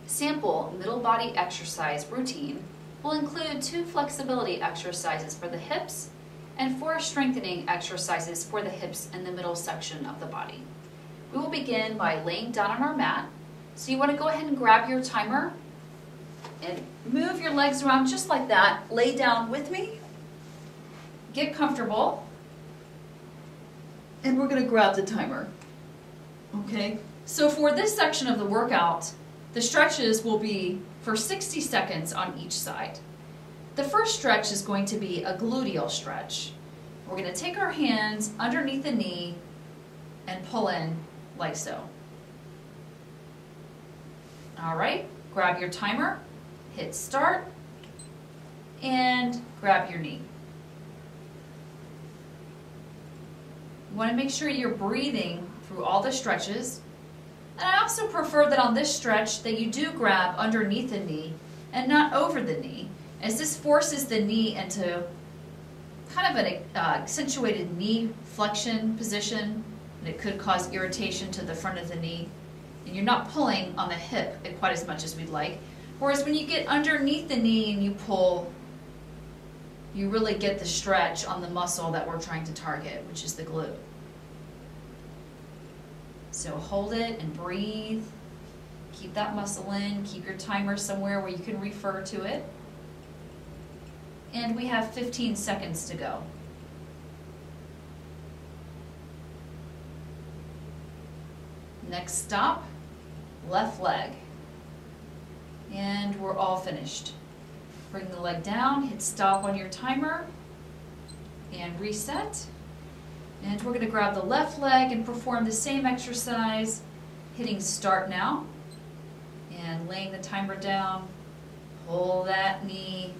sample middle body exercise routine will include 2 flexibility exercises for the hips and 4 strengthening exercises for the hips and the middle section of the body. We will begin by laying down on our mat. So you want to go ahead and grab your timer and move your legs around just like that. Lay down with me. Get comfortable. And we're going to grab the timer. Okay? So for this section of the workout, the stretches will be for 60 seconds on each side. The first stretch is going to be a gluteal stretch. We're going to take our hands underneath the knee and pull in like so. All right, grab your timer, hit start, and grab your knee. You want to make sure you're breathing through all the stretches. And I also prefer that on this stretch that you do grab underneath the knee and not over the knee, as this forces the knee into kind of an accentuated knee flexion position, and it could cause irritation to the front of the knee. And you're not pulling on the hip quite as much as we'd like. Whereas when you get underneath the knee and you pull, you really get the stretch on the muscle that we're trying to target, which is the glute. So hold it and breathe. Keep that muscle in. Keep your timer somewhere where you can refer to it. And we have 15 seconds to go. Next stop, left leg. And we're all finished. Bring the leg down, hit stop on your timer, and reset. And we're going to grab the left leg and perform the same exercise, hitting start now, and laying the timer down. Pull that knee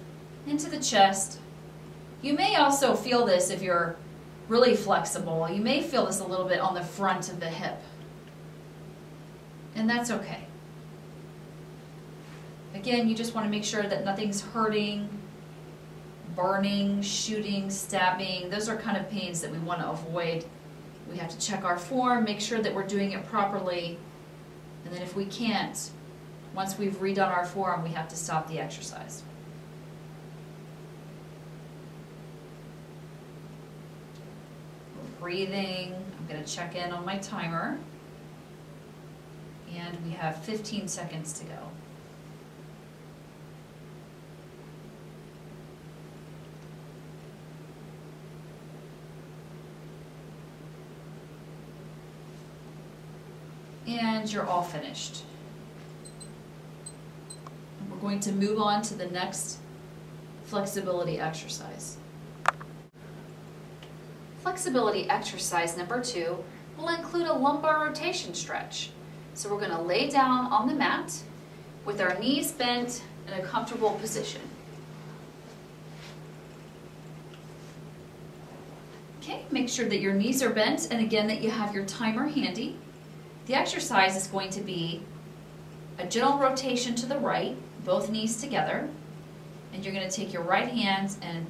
into the chest. You may also feel this if you're really flexible. You may feel this a little bit on the front of the hip. And that's okay. Again, you just want to make sure that nothing's hurting, burning, shooting, stabbing. Those are kind of pains that we want to avoid. We have to check our form, make sure that we're doing it properly. And then if we can't, once we've redone our form, we have to stop the exercise. We're breathing. I'm going to check in on my timer. And we have 15 seconds to go. And you're all finished. And we're going to move on to the next flexibility exercise. Flexibility exercise number 2 will include a lumbar rotation stretch. So we're going to lay down on the mat with our knees bent in a comfortable position. Okay, make sure that your knees are bent and again that you have your timer handy. The exercise is going to be a gentle rotation to the right, both knees together, and you're going to take your right hand and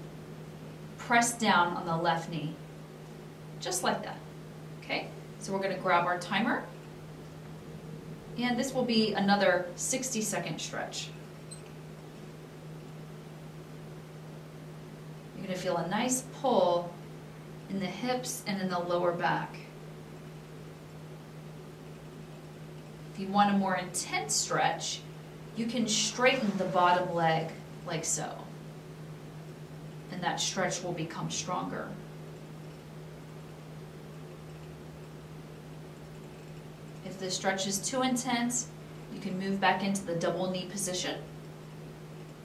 press down on the left knee, just like that. Okay, so we're going to grab our timer. And this will be another 60-second stretch. You're going to feel a nice pull in the hips and in the lower back. If you want a more intense stretch, you can straighten the bottom leg like so. And that stretch will become stronger. If the stretch is too intense, you can move back into the double knee position.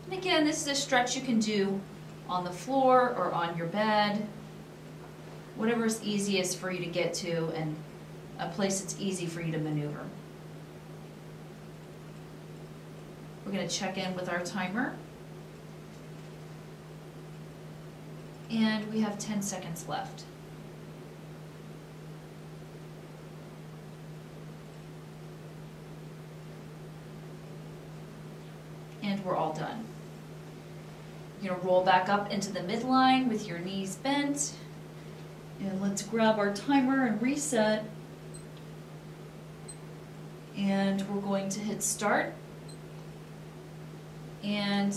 And again, this is a stretch you can do on the floor or on your bed, whatever is easiest for you to get to and a place that's easy for you to maneuver. We're going to check in with our timer. And we have 10 seconds left. And we're all done. You're going to roll back up into the midline with your knees bent. And let's grab our timer and reset. And we're going to hit start. and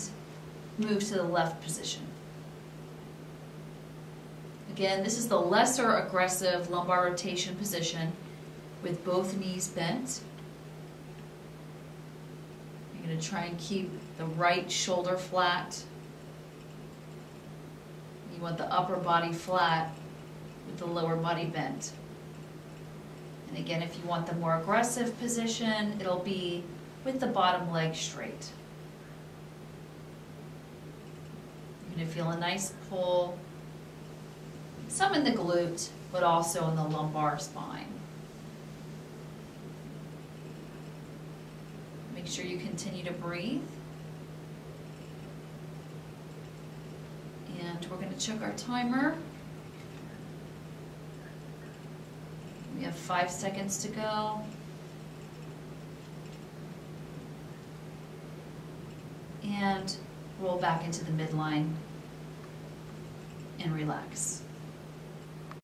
move to the left position. Again, this is the lesser aggressive lumbar rotation position with both knees bent. You're going to try and keep the right shoulder flat. You want the upper body flat with the lower body bent. And again, if you want the more aggressive position, it'll be with the bottom leg straight. You're going to feel a nice pull, some in the glute, but also in the lumbar spine. Make sure you continue to breathe. And we're going to check our timer. We have 5 seconds to go. And roll back into the midline and relax.